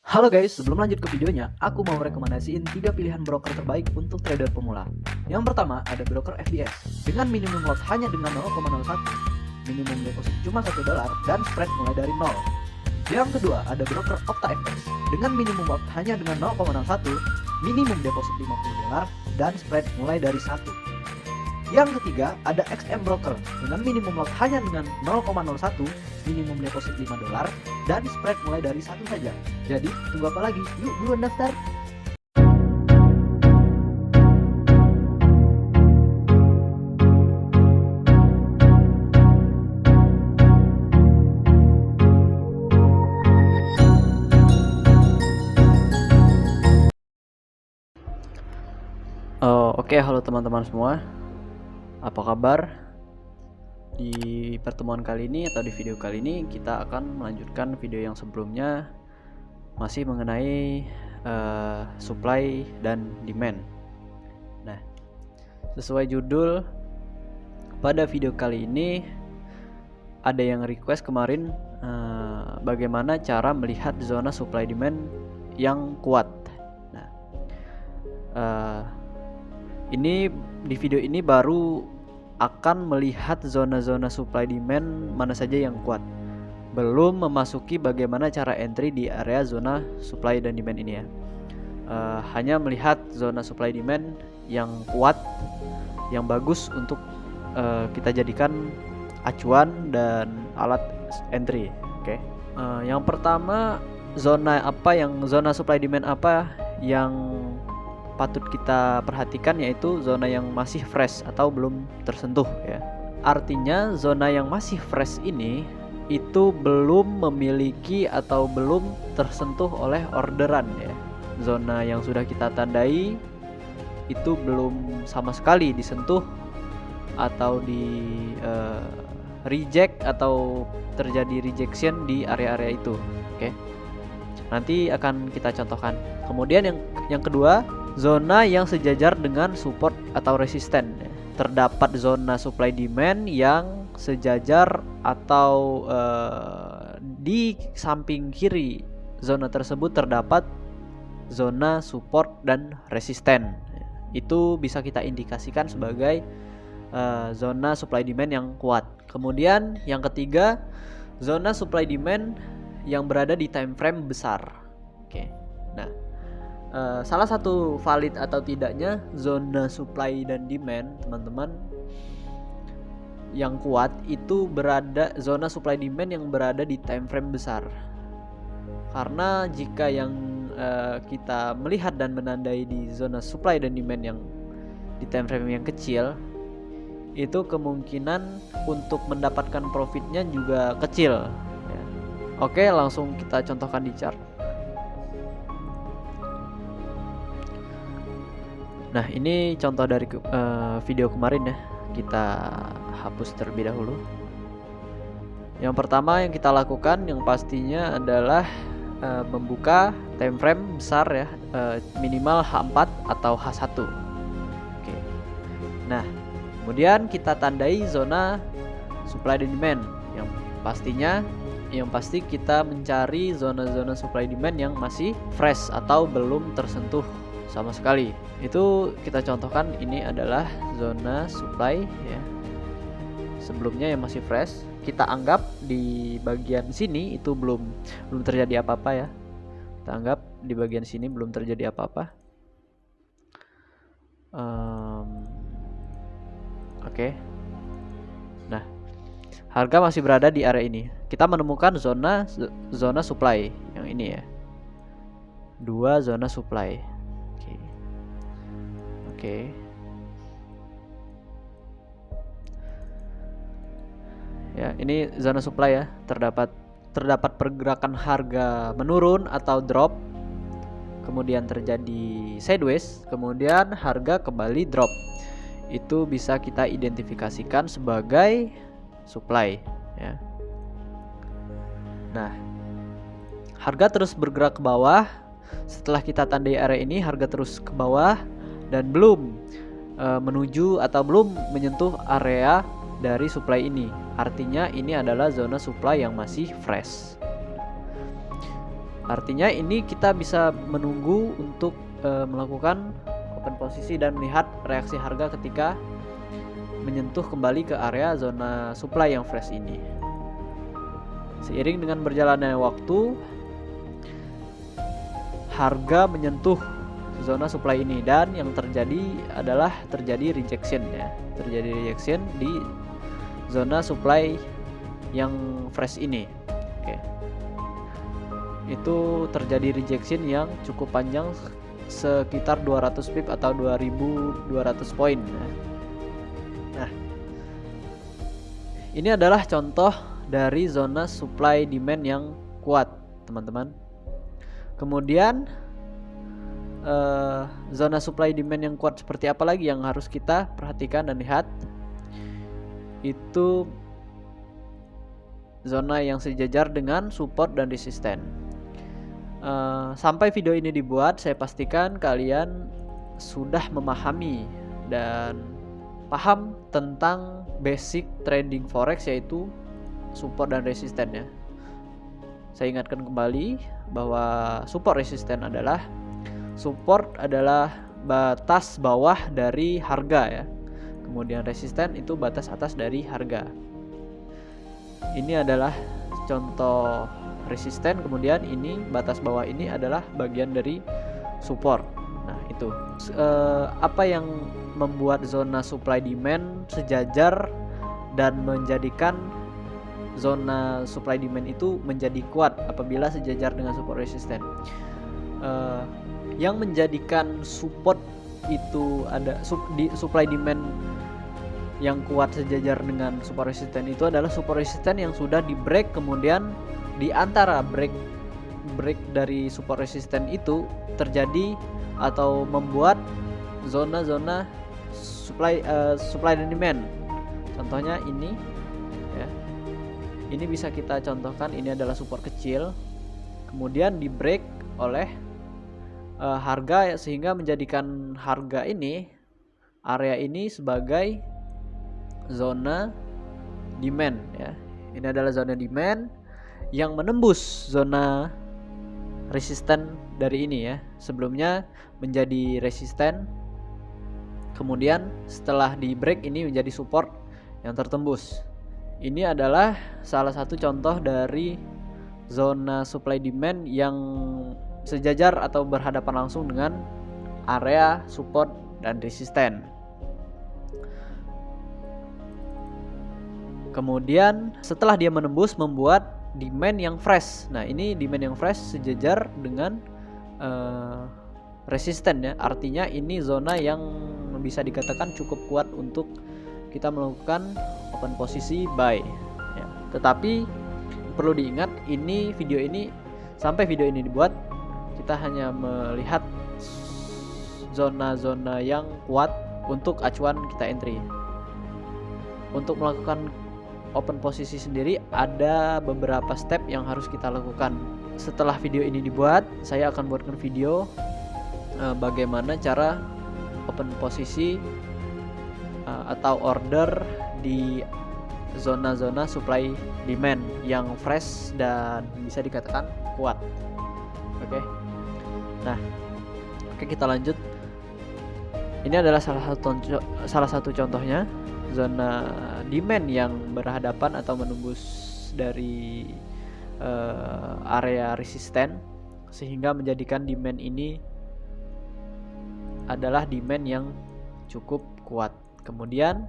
Halo guys, sebelum lanjut ke videonya, aku mau rekomendasiin 3 pilihan broker terbaik untuk trader pemula. Yang pertama ada broker FDS dengan minimum lot hanya dengan 0,01, minimum deposit cuma $1 dan spread mulai dari 0. Yang kedua ada broker OctaFX dengan minimum lot hanya dengan 0,01, minimum deposit $50 dan spread mulai dari 1. Yang ketiga ada XM Broker dengan minimum lot hanya dengan 0,01, minimum deposit $5 dan spread mulai dari 1 saja. Jadi tunggu apa lagi? Yuk buruan daftar. Oke, halo teman-teman semua. Apa kabar? Di pertemuan kali ini atau di video kali ini kita akan melanjutkan video yang sebelumnya, masih mengenai supply dan demand. Nah, sesuai judul, pada video kali ini ada yang request kemarin bagaimana cara melihat zona supply demand yang kuat. Nah, ini di video ini baru akan melihat zona-zona supply demand mana saja yang kuat, belum memasuki bagaimana cara entry di area zona supply dan demand ini ya. Hanya melihat zona supply demand yang kuat, yang bagus untuk kita jadikan acuan dan alat entry. Oke. Yang pertama, zona supply demand apa yang patut kita perhatikan, yaitu zona yang masih fresh atau belum tersentuh ya. Artinya zona yang masih fresh ini itu belum memiliki atau belum tersentuh oleh orderan ya. Zona yang sudah kita tandai itu belum sama sekali disentuh atau di reject atau terjadi rejection di area-area itu. Oke. Nanti akan kita contohkan. Kemudian yang kedua, zona yang sejajar dengan support atau resisten. Terdapat zona supply demand yang sejajar atau di samping kiri zona tersebut terdapat zona support dan resisten. Itu bisa kita indikasikan sebagai zona supply demand yang kuat. Kemudian yang ketiga, zona supply demand yang berada di time frame besar. Oke. Nah, salah satu valid atau tidaknya zona supply dan demand, teman-teman, yang kuat itu berada zona supply demand yang berada di time frame besar. Karena jika yang kita melihat dan menandai di zona supply dan demand yang di time frame yang kecil, itu kemungkinan untuk mendapatkan profitnya juga kecil ya. Oke, langsung kita contohkan di chart. Nah, ini contoh dari video kemarin ya. Kita hapus terlebih dahulu. Yang pertama yang kita lakukan yang pastinya adalah membuka time frame besar ya, minimal H4 atau H1. Oke. Nah, kemudian kita tandai zona supply dan demand. Yang pasti kita mencari zona-zona supply demand yang masih fresh atau belum tersentuh sama sekali. Itu kita contohkan, ini adalah zona supply ya. Sebelumnya yang masih fresh, kita anggap di bagian sini itu belum terjadi apa-apa ya. Kita anggap di bagian sini belum terjadi apa-apa. Oke. Nah, harga masih berada di area ini. Kita menemukan zona supply yang ini ya. 2 zona supply. Oke. Ya, ini zona supply ya. Terdapat pergerakan harga menurun atau drop. Kemudian terjadi sideways, kemudian harga kembali drop. Itu bisa kita identifikasikan sebagai supply ya. Nah, harga terus bergerak ke bawah. Setelah kita tandai area ini, harga terus ke bawah dan belum menuju atau belum menyentuh area dari supply ini. Artinya ini adalah zona supply yang masih fresh. Artinya ini kita bisa menunggu untuk melakukan open posisi dan melihat reaksi harga ketika menyentuh kembali ke area zona supply yang fresh ini. Seiring dengan berjalannya waktu, harga menyentuh zona supply ini dan yang terjadi adalah terjadi rejection ya. Terjadi rejection di zona supply yang fresh ini. Oke. Itu terjadi rejection yang cukup panjang sekitar 200 pip atau 2200 poin ya. Nah, ini adalah contoh dari zona supply demand yang kuat, teman-teman. Kemudian zona supply demand yang kuat seperti apa lagi yang harus kita perhatikan dan lihat? Itu zona yang sejajar dengan support dan resisten. Sampai video ini dibuat, saya pastikan kalian sudah memahami dan paham tentang basic trading forex, yaitu support dan resisten ya. Saya ingatkan kembali bahwa support resisten adalah batas bawah dari harga ya. Kemudian resisten itu batas atas dari harga. Ini adalah contoh resisten, kemudian ini batas bawah ini adalah bagian dari support. Nah, itu apa yang membuat zona supply demand sejajar dan menjadikan zona supply demand itu menjadi kuat apabila sejajar dengan support resisten. Yang menjadikan support itu ada supply demand yang kuat sejajar dengan support resisten itu adalah support resisten yang sudah di break, kemudian di antara break dari support resisten itu terjadi atau membuat zona-zona supply dan demand. Contohnya ini ya. Ini bisa kita contohkan, ini adalah support kecil, kemudian di break oleh harga sehingga menjadikan harga ini, area ini sebagai zona demand ya. Ini adalah zona demand yang menembus zona resisten dari ini ya. Sebelumnya menjadi resisten, kemudian setelah di break ini menjadi support yang tertembus. Ini adalah salah satu contoh dari zona supply demand yang sejajar atau berhadapan langsung dengan area support dan resisten. Kemudian setelah dia menembus, membuat demand yang fresh. Nah, ini demand yang fresh sejajar dengan resisten ya. Artinya ini zona yang bisa dikatakan cukup kuat untuk kita melakukan open posisi buy ya. Tetapi perlu diingat, sampai video ini dibuat, kita hanya melihat zona-zona yang kuat untuk acuan kita entry. Untuk melakukan open posisi sendiri ada beberapa step yang harus kita lakukan. Setelah video ini dibuat, saya akan buatkan video bagaimana cara open posisi atau order di zona-zona supply demand yang fresh dan bisa dikatakan kuat. Oke. Nah, kita lanjut. Ini adalah salah satu contohnya zona demand yang berhadapan atau menembus dari area resisten sehingga menjadikan demand ini adalah demand yang cukup kuat. Kemudian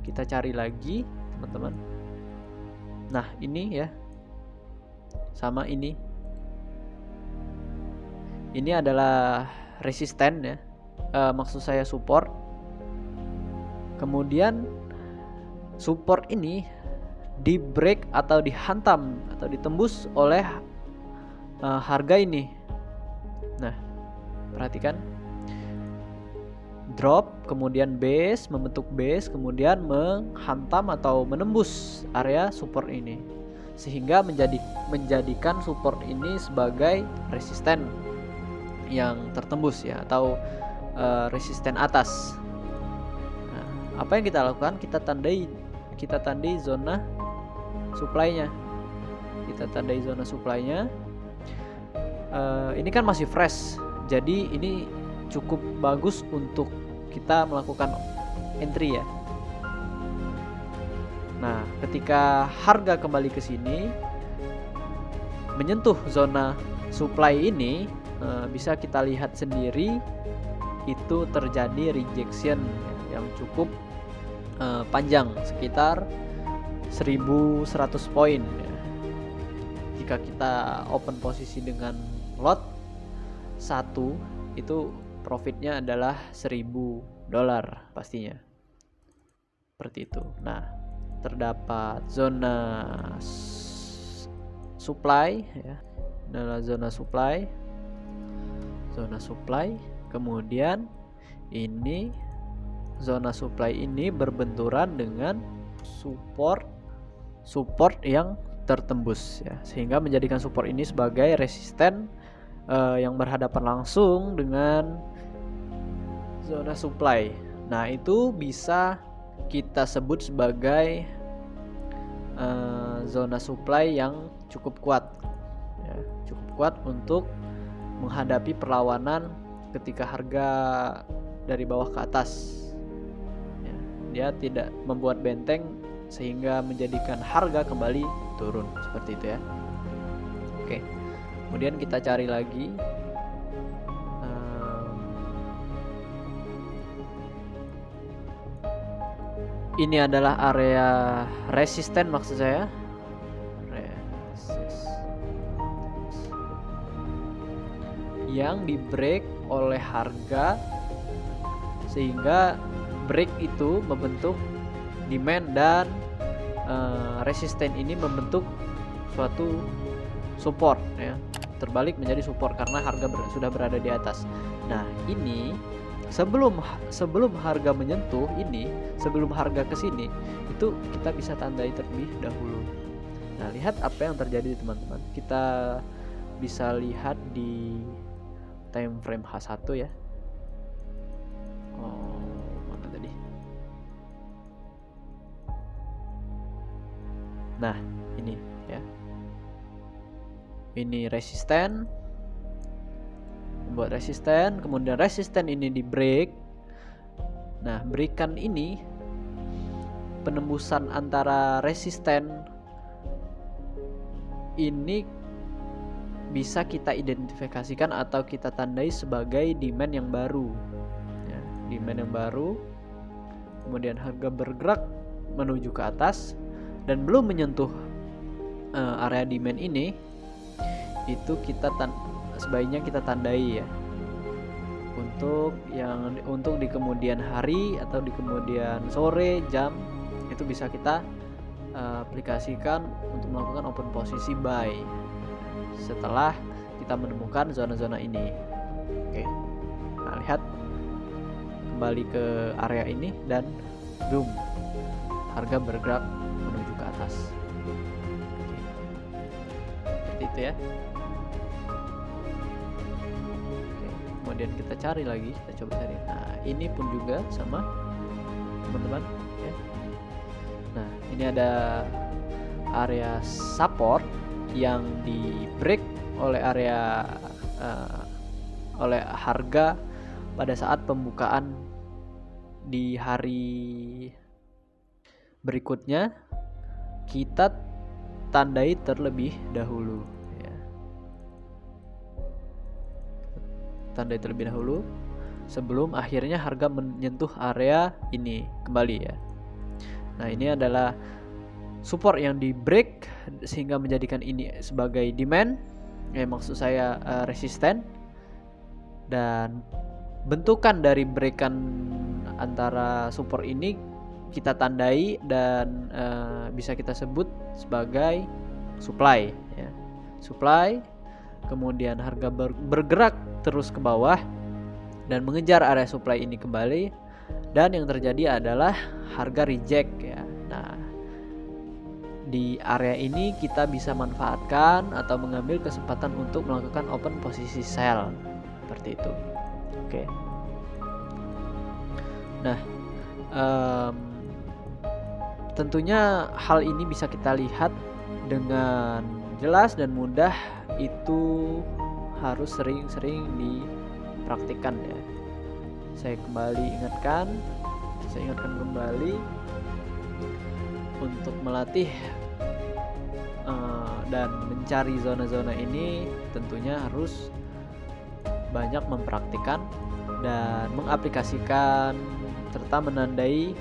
kita cari lagi, teman-teman. Nah, ini ya. Sama ini. Ini adalah resisten ya. Maksud saya support. Kemudian support ini di break atau dihantam atau ditembus oleh harga ini. Nah, perhatikan, drop, kemudian base, membentuk base, kemudian menghantam atau menembus area support ini, sehingga menjadikan support ini sebagai resisten yang tertembus ya, atau resisten atas. Nah, apa yang kita lakukan? Kita tandai zona supply-nya. ini kan masih fresh, jadi ini cukup bagus untuk kita melakukan entry ya. Nah, ketika harga kembali ke sini menyentuh zona supply ini, bisa kita lihat sendiri itu terjadi rejection yang cukup panjang, sekitar 1100 poin ya. Jika kita open posisi dengan lot 1, itu profitnya adalah $1000 pastinya, seperti itu. Nah, terdapat zona supply ya, adalah zona supply, kemudian ini zona supply ini berbenturan dengan support yang tertembus ya, sehingga menjadikan support ini sebagai resisten yang berhadapan langsung dengan zona supply. Nah, itu bisa kita sebut sebagai zona supply yang cukup kuat ya, cukup kuat untuk menghadapi perlawanan ketika harga dari bawah ke atas ya. Dia tidak membuat benteng sehingga menjadikan harga kembali turun, seperti itu ya. Oke, kemudian kita cari lagi ini adalah area resisten, maksud saya yang di break oleh harga, sehingga break itu membentuk demand dan resisten ini membentuk suatu support ya, terbalik menjadi support karena harga sudah berada di atas. Nah, ini sebelum harga menyentuh ini, sebelum harga ke sini, itu kita bisa tandai terlebih dahulu. Nah, lihat apa yang terjadi teman-teman. Kita bisa lihat di time frame H1 ya. Mana tadi? Nah, ini ya. Ini resisten, buat resisten, kemudian resisten ini di break. Nah, breakan ini penembusan antara resisten ini bisa kita identifikasikan atau kita tandai sebagai demand yang baru ya, demand yang baru. Kemudian harga bergerak menuju ke atas dan belum menyentuh area demand ini, itu sebaiknya kita tandai ya, untuk di kemudian hari atau di kemudian sore jam, itu bisa kita aplikasikan untuk melakukan open posisi buy setelah kita menemukan zona-zona ini. Oke, nah lihat kembali ke area ini dan boom, harga bergerak menuju ke atas. Oke, seperti itu ya. Oke, kemudian kita cari lagi, kita coba cari. Nah, ini pun juga sama teman-teman ya. Nah, ini ada area support yang di break oleh oleh harga pada saat pembukaan di hari berikutnya. Kita tandai terlebih dahulu ya. Tandai terlebih dahulu sebelum akhirnya harga menyentuh area ini kembali ya. Nah, ini adalah support yang di break sehingga menjadikan ini sebagai demand ya, maksud saya resisten, dan bentukan dari breakan antara support ini kita tandai dan bisa kita sebut sebagai supply ya. Supply, kemudian harga bergerak terus ke bawah dan mengejar area supply ini kembali, dan yang terjadi adalah harga reject ya. Nah, di area ini kita bisa manfaatkan atau mengambil kesempatan untuk melakukan open posisi sell, seperti itu. Oke. Nah, tentunya hal ini bisa kita lihat dengan jelas dan mudah itu harus sering-sering dipraktikkan ya. Saya ingatkan kembali untuk melatih dan mencari zona-zona ini tentunya harus banyak mempraktikkan dan mengaplikasikan serta menandai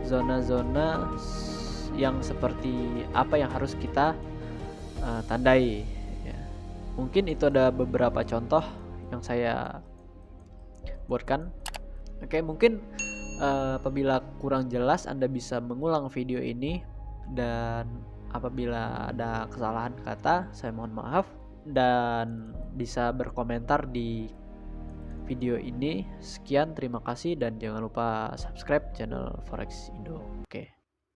zona-zona yang seperti apa yang harus kita tandai ya. Mungkin itu ada beberapa contoh yang saya buatkan. Oke, mungkin apabila kurang jelas Anda bisa mengulang video ini, dan apabila ada kesalahan kata saya mohon maaf, dan bisa berkomentar di video ini. Sekian, terima kasih, dan jangan lupa subscribe channel Forex Indo. Oke.